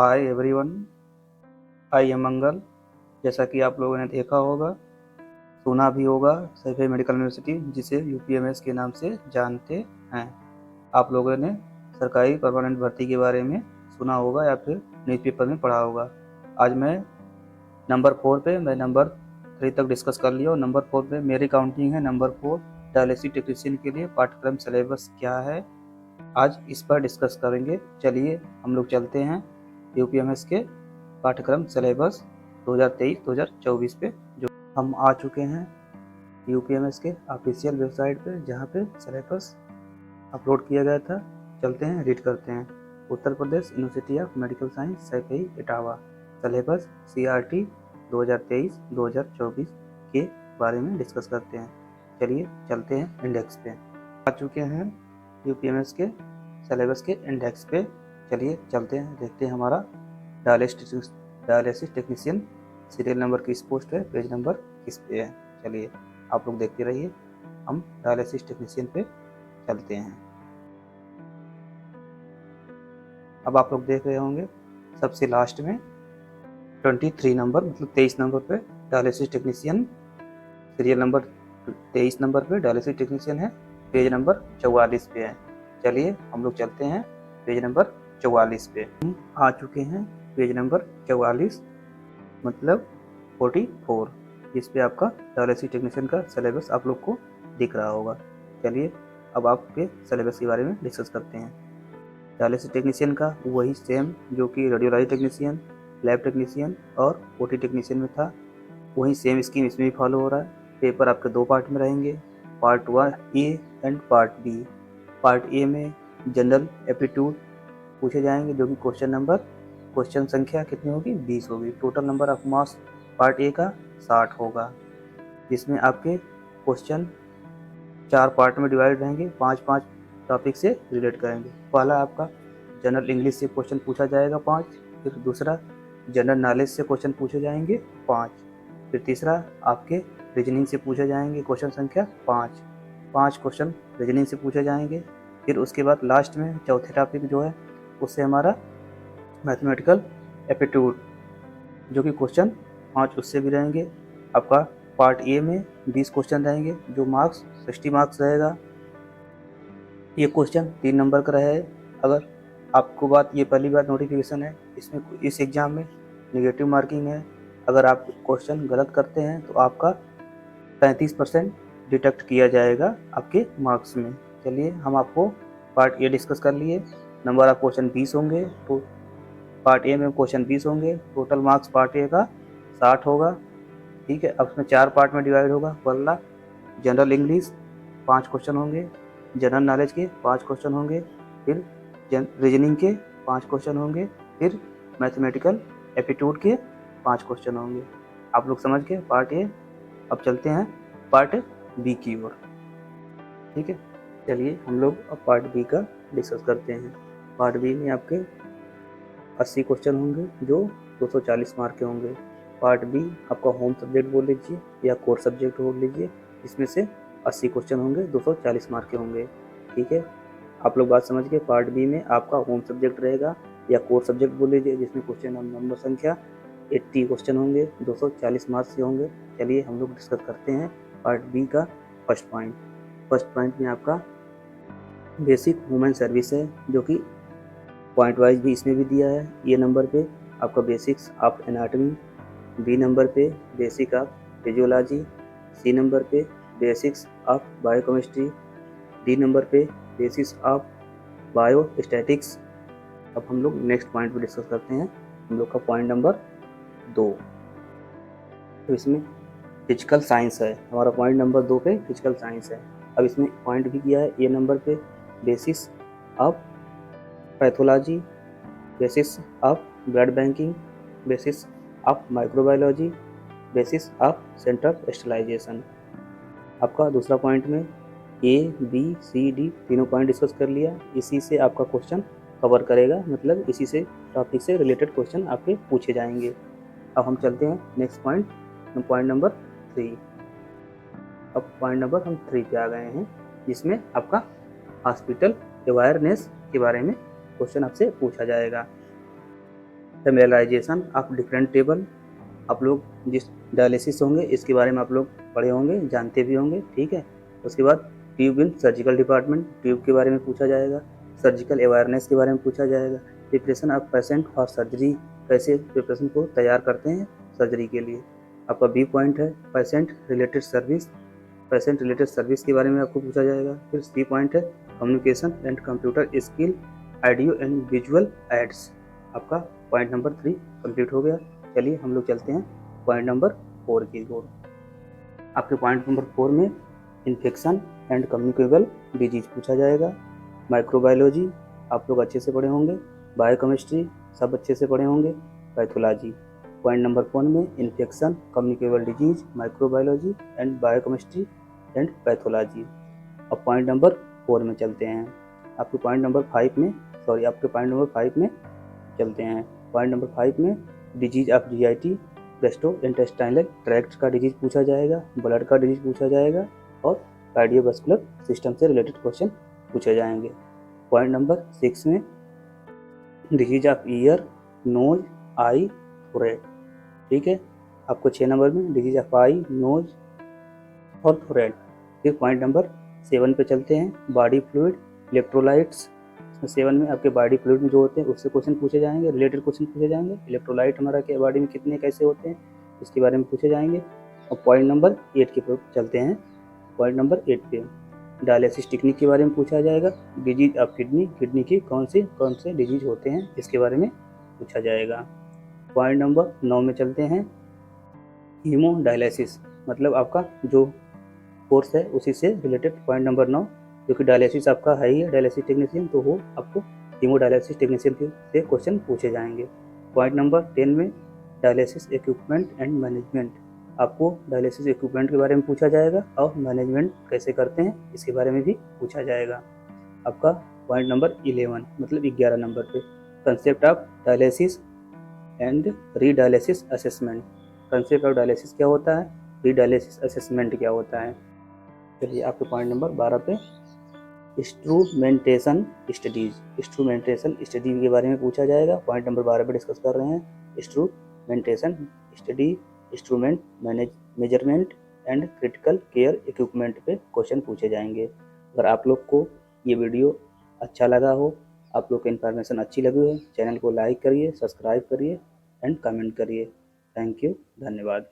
Hi everyone, I am मंगल। जैसा कि आप लोगों ने देखा होगा, सुना भी होगा, सैफई मेडिकल यूनिवर्सिटी जिसे यूपीएमएस के नाम से जानते हैं। आप लोगों ने सरकारी परमानेंट भर्ती के बारे में सुना होगा या फिर न्यूज़पेपर में पढ़ा होगा। आज मैं नंबर 4 पे मैं नंबर 3 तक डिस्कस कर लिया और नंबर 4 पे मेरी काउंटिंग है नंबर 4 डायलिसिस टेक्नीशियन के लिए पाठ्यक्रम सिलेबस क्या है, आज इस पर डिस्कस करेंगे। चलिए हम लोग चलते हैं यूपीएमएस के पाठ्यक्रम सिलेबस 2023-2024 पे, जो हम आ चुके हैं यूपीएमएस के ऑफिशियल वेबसाइट पे, जहाँ पे सिलेबस अपलोड किया गया था। चलते हैं, रीड करते हैं। Uttar Pradesh university of medical science Saifai Etawah syllabus CRT 2023-2024 के बारे में डिस्कस करते हैं। चलिए चलते हैं इंडेक्स पे। आ चुके हैं यूपीएमएस के सिलेबस के इंडेक्स पे। चलिए चलते हैं, देखते हैं हमारा डायलिसिस टेक्नीशियन सीरियल नंबर किस पोस्ट है, पेज नंबर किस पे है। चलिए आप लोग देखते रहिए, हम डायलिसिस टेक्नीशियन पे चलते हैं। अब आप लोग देख रहे होंगे सबसे लास्ट में 23 नंबर मतलब 23 नंबर पे dialysis technician serial number 23 number पे डायलिसिस टेक्नीशियन है, पेज नंबर 44 पे है। चलिए हम लोग चलते हैं पेज नंबर 44 पे। हम आ चुके हैं पेज नंबर 44 मतलब 44, जिस पे आपका डायलिसिस टेक्नीशियन का सिलेबस आप लोग को दिख रहा होगा। चलिए अब आपके सिलेबस के बारे में डिस्कस करते हैं। डायलिसिस टेक्नीशियन का वही सेम जो कि रेडियोलॉजी टेक्नीशियन, लैब टेक्नीशियन और ओटी टेक्नीशियन में था, वही सेम स्कीम इसमें भी फॉलो हो रहा है। पेपर आपके 2 पार्ट में रहेंगे, part 1 A and part B. Part A में जनरल एप्टीट्यूड पूछे जाएंगे, जो कि क्वेश्चन संख्या कितनी होगी, 20 होगी। Total number of marks part A का 60 होगा, जिसमें आपके क्वेश्चन 4 पार्ट में डिवाइड रहेंगे, 5-5 टॉपिक से रिलेट करेंगे। पहला आपका जनरल इंग्लिश से क्वेश्चन पूछा जाएगा 5, फिर दूसरा जनरल नॉलेज से क्वेश्चन पूछे जाएंगे 5, फिर तीसरा आपके रीजनिंग से पूछे जाएंगे क्वेश्चन संख्या 5 क्वेश्चन रीजनिंग से पूछे जाएंगे। फिर उसके बाद लास्ट में चौथे टॉपिक जो है उससे हमारा मैथमेटिकल एप्टीट्यूड, जो कि क्वेश्चन 5 उससे भी रहेंगे। आपका पार्ट ए में 20 क्वेश्चन रहेंगे, जो मार्क्स 60 मार्क्स रहेगा। ये क्वेश्चन 3 नंबर का रहे। अगर आपको बात, ये पहली बार नोटिफिकेशन है, इसमें इस एग्ज़ाम में नेगेटिव मार्किंग है। अगर आप क्वेश्चन गलत करते हैं तो आपका 35% डिडक्ट किया जाएगा आपके मार्क्स में। चलिए हम आपको पार्ट ए डिस्कस कर लिए। नंबर ऑफ क्वेश्चन 20 होंगे, तो पार्ट ए में क्वेश्चन 20 होंगे। टोटल मार्क्स पार्ट ए का 60 होगा, ठीक है। अब उसमें 4 पार्ट में डिवाइड होगा। पहला जनरल इंग्लिश 5 क्वेश्चन होंगे, जनरल नॉलेज के 5 क्वेश्चन होंगे, फिर रीजनिंग के 5 क्वेश्चन होंगे, फिर मैथमेटिकल एप्टीट्यूड के 5 क्वेश्चन होंगे। आप लोग समझ गए पार्ट ए। अब चलते हैं पार्ट बी की ओर, ठीक है। चलिए हम लोग अब पार्ट बी का डिस्कस करते हैं। पार्ट बी में आपके 80 क्वेश्चन होंगे, जो 240 मार्क के होंगे। पार्ट बी आपका होम सब्जेक्ट बोल लीजिए या कोर सब्जेक्ट बोल लीजिए, इसमें से 80 क्वेश्चन होंगे, 240 मार्क के होंगे, ठीक है। आप लोग बात समझ गए। पार्ट बी में आपका होम सब्जेक्ट रहेगा या कोर सब्जेक्ट बोल लीजिए, जिसमें क्वेश्चन नंबर संख्या 80 क्वेश्चन होंगे, 240 मार्क्स के होंगे। चलिए हम लोग डिस्कस करते हैं पार्ट बी का फर्स्ट पॉइंट। फर्स्ट पॉइंट में आपका बेसिक ह्यूमन सर्विस है, जो कि पॉइंट वाइज भी इसमें भी दिया है। ए नंबर पे आपका basics of anatomy, B number पे basic of physiology, C number पे basics of biochemistry, D number पे बेसिक्स ऑफ बायोस्टैटिक्स। अब हम लोग नेक्स्ट पॉइंट पे डिस्कस करते हैं। हम लोग का पॉइंट नंबर 2, तो इसमें फिजिकल साइंस है। हमारा पॉइंट नंबर 2 पे फिजिकल साइंस है। अब इसमें पॉइंट भी किया है ए नंबर पे basis of pathology, basis of blood banking, basis of microbiology, basis of central sterilisation. आपका दूसरा पॉइंट में ए बी सी डी तीनों पॉइंट डिस्कस कर लिया। इसी से आपका क्वेश्चन कवर करेगा, मतलब इसी से टॉपिक से रिलेटेड क्वेश्चन आपके पूछे जाएंगे। अब हम चलते हैं नेक्स्ट पॉइंट नंबर 3। अब पॉइंट नंबर हम 3 पे आ गए हैं, जिसमें आपका हॉस्पिटल अवेयरनेस के बारे में क्वेश्चन आपसे पूछा जाएगा। फेमिलराइजेशन ऑफ डिफरेंट टेबल, आप लोग जिस डायलिसिस होंगे इसके बारे में आप लोग पढ़े होंगे, जानते भी होंगे, ठीक है। उसके बाद ट्यूब इन सर्जिकल डिपार्टमेंट, ट्यूब के बारे में पूछा जाएगा। सर्जिकल अवेयरनेस के बारे में पूछा जाएगा। Preparation of patient for surgery, कैसे प्रिपरेशन को तैयार करते हैं सर्जरी के लिए। आपका बी पॉइंट है patient related service, patient related service के बारे में आपको पूछा जाएगा। फिर सी पॉइंट है communication and computer skill, audio and visual aids. आपका पॉइंट नंबर 3 कंप्लीट हो गया। चलिए हम लोग चलते हैं पॉइंट नंबर 4 की ओर। आपके पॉइंट नंबर 4 में इन्फेक्शन एंड कम्युनिकेबल डिजीज पूछा जाएगा। माइक्रोबायोलॉजी आप लोग अच्छे से पढ़े होंगे, बायोकेमिस्ट्री सब अच्छे से पढ़े होंगे, पैथोलॉजी। पॉइंट नंबर 4 में infection, communicable disease, microbiology and biochemistry and pathology. अब पॉइंट नंबर 4 में चलते हैं। आपके पॉइंट नंबर 5 में चलते हैं। पॉइंट नंबर 5 में disease of GIT, gastrointestinal tract का डिजीज पूछा जाएगा, ब्लड का डिजीज पूछा जाएगा और कार्डियोवास्कुलर सिस्टम से रिलेटेड क्वेश्चन पूछे जाएंगे। पॉइंट नंबर 6 में disease of ear, nose, eye, throat, ठीक है। आपको 6 नंबर में डिजीज ऑफ आई, नोज और थोरेट। फिर पॉइंट नंबर 7 पे चलते हैं, बॉडी फ्लूइड, इलेक्ट्रोलाइट्स। 7 में आपके बॉडी फ्लूइड में जो होते हैं उससे क्वेश्चन पूछे जाएंगे, रिलेटेड क्वेश्चन पूछे जाएंगे। इलेक्ट्रोलाइट हमारा के बॉडी में कितने कैसे होते हैं इसके बारे में पूछे जाएंगे। और पॉइंट नंबर 8 की तरफ चलते हैं। पॉइंट नंबर 8 पे डायलिसिस टेक्निक के बारे में पूछा जाएगा। डिजीज ऑफ किडनी, किडनी की कौन से डिजीज होते हैं इसके बारे में पूछा जाएगा। पॉइंट नंबर 9 में चलते हैं, हीमोडायलिसिस, मतलब आपका जो कोर्स है उसी से रिलेटेड पॉइंट नंबर 9, क्योंकि डायलिसिस आपका है ही है डायलिसिस टेक्नीशियन, तो वो आपको हीमोडायलिसिस टेक्नीशियन से क्वेश्चन पूछे जाएंगे। पॉइंट नंबर 10 में डायलिसिस इक्विपमेंट एंड मैनेजमेंट, आपको डायलिसिस इक्विपमेंट के बारे में पूछा जाएगा और मैनेजमेंट कैसे करते हैं इसके बारे में भी पूछा जाएगा। आपका पॉइंट नंबर 11 मतलब 11 नंबर पे concept of dialysis and redialysis assessment, concept of dialysis क्या होता है, रीडायलिसिस असेसमेंट क्या होता है। चलिए आपके पॉइंट नंबर 12 पे इंस्ट्रूमेंटेशन स्टडीज, इंस्ट्रूमेंटेशन स्टडी के बारे में पूछा जाएगा। पॉइंट नंबर 12 पे डिस्कस कर रहे हैं instrumentation study, instrument measurement and critical care equipment पे क्वेश्चन पूछे जाएंगे। अगर आप लोग को ये वीडियो अच्छा लगा हो, आप लोग को इन्फॉर्मेशन अच्छी लगी हो, चैनल को लाइक करिए, सब्सक्राइब करिए एंड कमेंट करिए। थैंक यू, धन्यवाद।